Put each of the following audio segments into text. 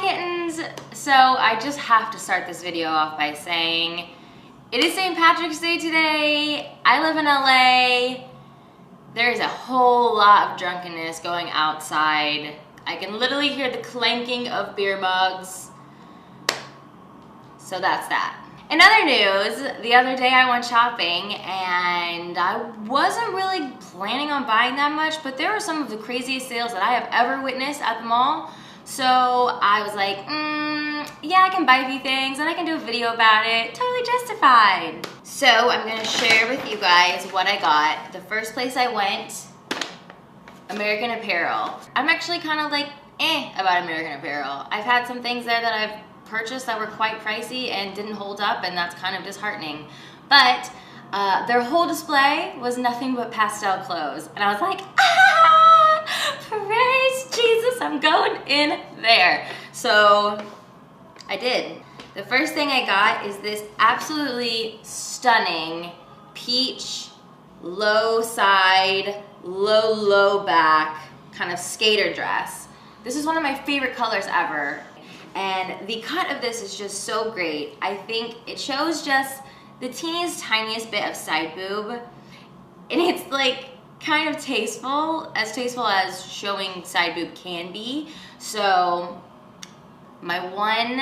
Hi kittens! So I just have to start this video off by saying it is St. Patrick's Day today. I live in LA. There's a whole lot of drunkenness going outside. I can literally hear the clanking of beer mugs. So that's that. In other news, the other day I went shopping and I wasn't really planning on buying that much, but there were some of the craziest sales that I have ever witnessed at the mall. So I was like, yeah, I can buy a few things and I can do a video about it. Totally justified. So I'm gonna share with you guys what I got. The first place I went, American Apparel. I'm actually kind of like, about American Apparel. I've had some things there that I've purchased that were quite pricey and didn't hold up, and that's kind of disheartening. But their whole display was nothing but pastel clothes. And I was like, praise Jesus, I'm going in there. So I did. The first thing I got is this absolutely stunning peach, low side, low back kind of skater dress. This is one of my favorite colors ever. And the cut of this is just so great. I think it shows just the teeniest, tiniest bit of side boob. And it's like kind of tasteful as showing side boob can be. So my one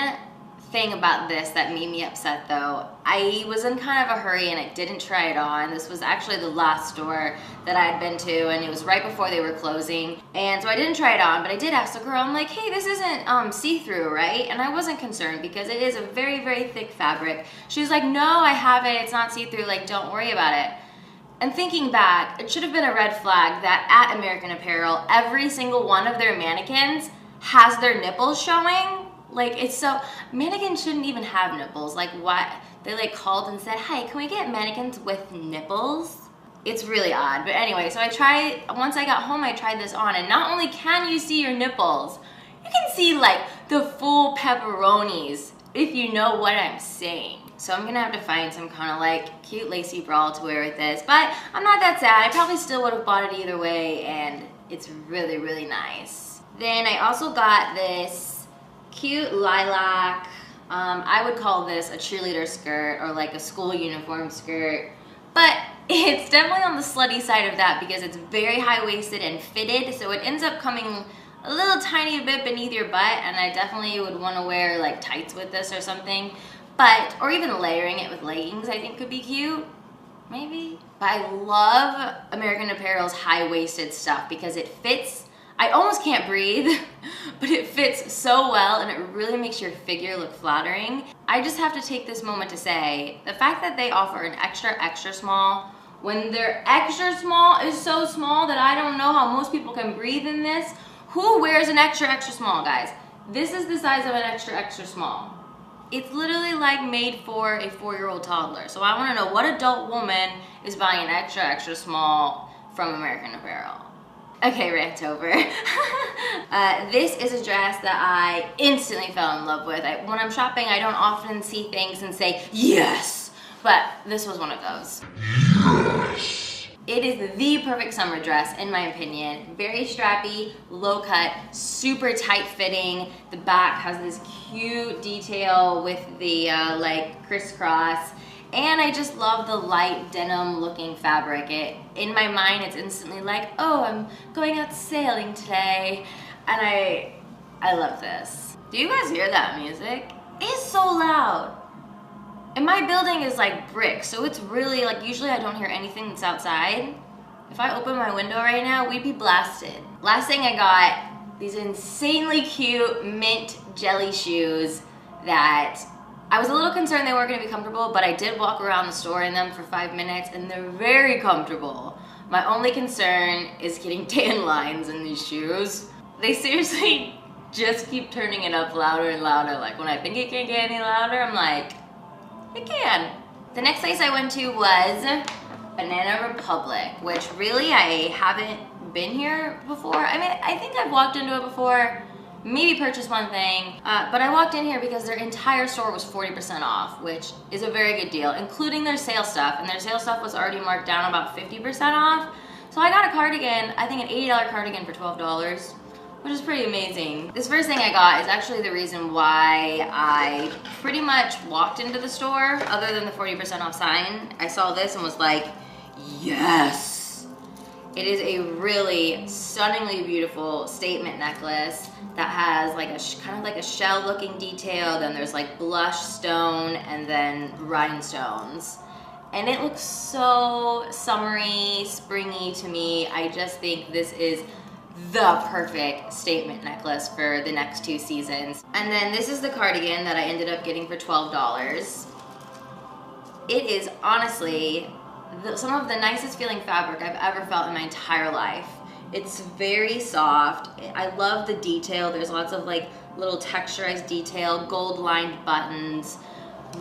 thing about this that made me upset though, I was in kind of a hurry and I didn't try it on. This was actually the last store that I had been to and it was right before they were closing. And so I didn't try it on, but I did ask the girl, I'm like, hey, this isn't see-through, right? And I wasn't concerned because it is a very, very thick fabric. She was like, no, I have it, it's not see-through, like don't worry about it. And thinking back, it should have been a red flag that at American Apparel, every single one of their mannequins has their nipples showing. Like, it's so, mannequins shouldn't even have nipples. Like, what? They like called and said, hi, can we get mannequins with nipples? It's really odd. But anyway, so once I got home, I tried this on, and not only can you see your nipples, you can see like the full pepperonis, if you know what I'm saying. So I'm gonna have to find some kind of like cute lacy bra to wear with this, but I'm not that sad. I probably still would have bought it either way, and it's really, really nice. Then I also got this cute lilac, I would call this a cheerleader skirt or like a school uniform skirt, but it's definitely on the slutty side of that because it's very high-waisted and fitted, so it ends up coming a little tiny bit beneath your butt, and I definitely would want to wear like tights with this or something, or even layering it with leggings I think could be cute, maybe. But I love American Apparel's high-waisted stuff because it fits. I almost can't breathe, but it fits so well and it really makes your figure look flattering. I just have to take this moment to say, the fact that they offer an extra small, when their extra small is so small that I don't know how most people can breathe in this. Who wears an extra small, guys? This is the size of an extra small. It's literally like made for a 4-year-old toddler. So I wanna know what adult woman is buying an extra small from American Apparel. Okay, rant over. This is a dress that I instantly fell in love with. When I'm shopping, I don't often see things and say, yes! But this was one of those. Yes! It is the perfect summer dress, in my opinion. Very strappy, low cut, super tight fitting. The back has this cute detail with the like crisscross. And I just love the light denim looking fabric. In my mind, it's instantly like, oh, I'm going out sailing today. And I love this. Do you guys hear that music? It's so loud. And my building is like brick, so it's really like, usually I don't hear anything that's outside. If I open my window right now, we'd be blasted. Last thing I got, these insanely cute mint jelly shoes that I was a little concerned they weren't gonna be comfortable, but I did walk around the store in them for 5 minutes and they're very comfortable. My only concern is getting tan lines in these shoes. They seriously just keep turning it up louder and louder. Like when I think it can't get any louder, I'm like, it can. The next place I went to was Banana Republic, which really I haven't been here before. I mean, I think I've walked into it before, maybe purchased one thing, but I walked in here because their entire store was 40% off, which is a very good deal, including their sale stuff, and their sale stuff was already marked down about 50% off. So I got a cardigan, I think an $80 cardigan for $12, which is pretty amazing. This first thing I got is actually the reason why I pretty much walked into the store, other than the 40% off sign. I saw this and was like, yes! It is a really stunningly beautiful statement necklace that has like a kind of like a shell looking detail, then there's like blush stone and then rhinestones. And it looks so summery, springy to me. I just think this is the perfect statement necklace for the next 2 seasons. And then this is the cardigan that I ended up getting for $12. It is honestly some of the nicest feeling fabric I've ever felt in my entire life. It's very soft. I love the detail. There's lots of like little texturized detail, gold lined buttons.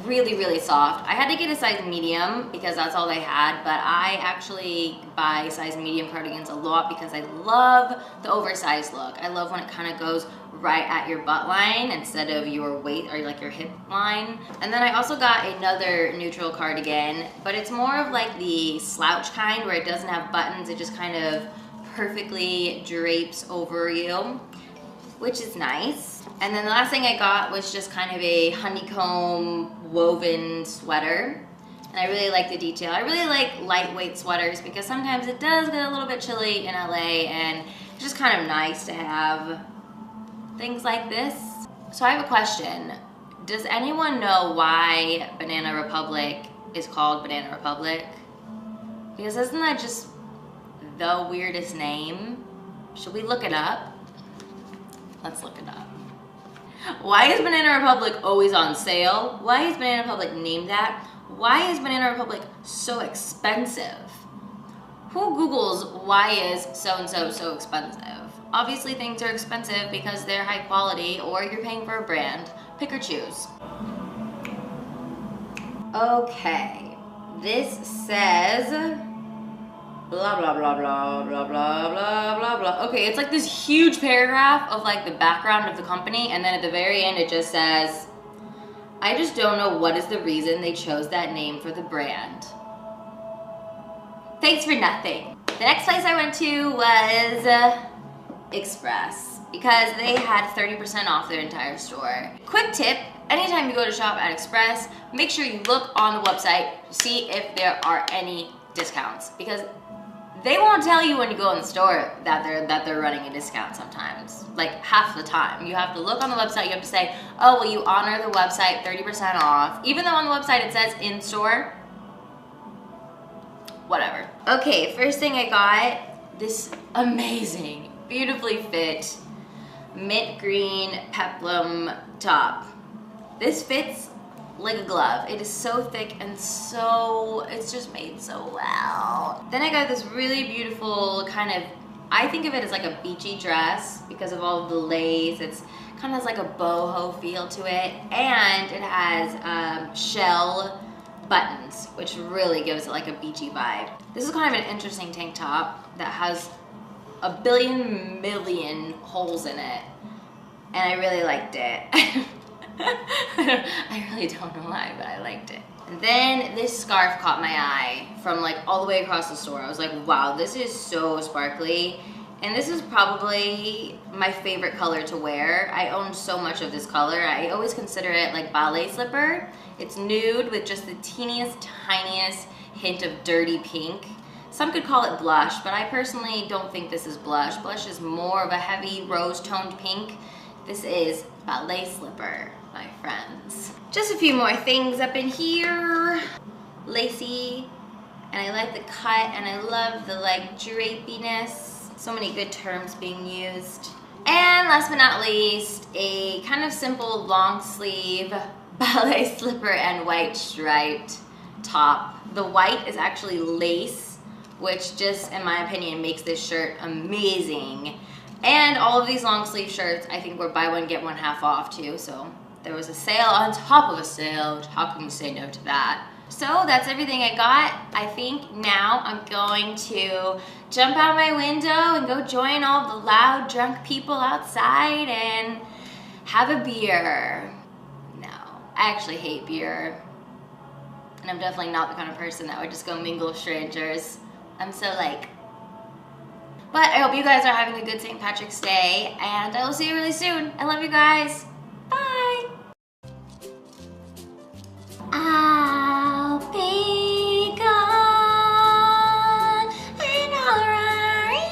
Really, really soft. I had to get a size medium because that's all they had, but I actually buy size medium cardigans a lot because I love the oversized look. I love when it kind of goes right at your butt line instead of your waist or like your hip line. And then I also got another neutral cardigan, but it's more of like the slouch kind where it doesn't have buttons. It just kind of perfectly drapes over you, which is nice. And then the last thing I got was just kind of a honeycomb woven sweater. And I really like the detail. I really like lightweight sweaters because sometimes it does get a little bit chilly in LA and it's just kind of nice to have things like this. So I have a question. Does anyone know why Banana Republic is called Banana Republic? Because isn't that just the weirdest name? Should we look it up? Let's look it up. Why is Banana Republic always on sale? Why is Banana Republic named that? Why is Banana Republic so expensive? Who Googles why is so-and-so so expensive? Obviously things are expensive because they're high quality or you're paying for a brand. Pick or choose. Okay, this says blah blah blah blah blah blah blah blah blah. Okay, it's like this huge paragraph of like the background of the company, and then at the very end it just says, I just don't know what is the reason they chose that name for the brand. Thanks for nothing. The next place I went to was Express because they had 30% off their entire store. Quick tip, anytime you go to shop at Express, make sure you look on the website to see if there are any discounts because they won't tell you when you go in the store that they're running a discount sometimes. Like half the time. You have to look on the website, you have to say, oh, will you honor the website 30% off? Even though on the website it says in store, whatever. Okay, first thing I got, this amazing, beautifully fit, mint green peplum top. This fits like a glove. It is so thick and it's just made so well. Then I got this really beautiful kind of, I think of it as like a beachy dress because of all of the lace. It's kind of has like a boho feel to it, and it has shell buttons, which really gives it like a beachy vibe. This is kind of an interesting tank top that has a million holes in it, and I really liked it. I really don't know why, but I liked it. And then this scarf caught my eye from like all the way across the store. I was like, wow, this is so sparkly. And this is probably my favorite color to wear. I own so much of this color. I always consider it like ballet slipper. It's nude with just the teeniest, tiniest hint of dirty pink. Some could call it blush, but I personally don't think this is blush. Blush is more of a heavy rose-toned pink. This is ballet slipper, my friends. Just a few more things up in here. Lacy, and I like the cut, and I love the like drapiness. So many good terms being used. And last but not least, a kind of simple long sleeve ballet slipper and white striped top. The white is actually lace, which just, in my opinion, makes this shirt amazing. And all of these long sleeve shirts, I think were buy one, get one half off too. So there was a sale on top of a sale. How can you say no to that? So that's everything I got. I think now I'm going to jump out my window and go join all the loud, drunk people outside and have a beer. No, I actually hate beer. And I'm definitely not the kind of person that would just go mingle with strangers. I'm so like, But I hope you guys are having a good St. Patrick's Day, and I will see you really soon. I love you guys. Bye. I'll be gone and alright.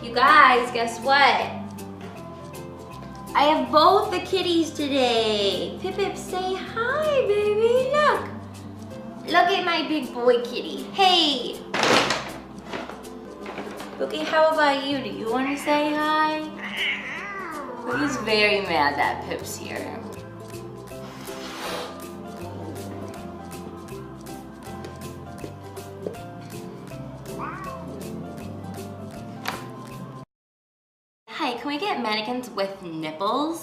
You guys, guess what? I have both the kitties today. Pip Pip, say hi, baby. Look. Look at my big boy kitty. Hey. Okay, how about you? Do you want to say hi? He's very mad that Pip's here. Hi, can we get mannequins with nipples?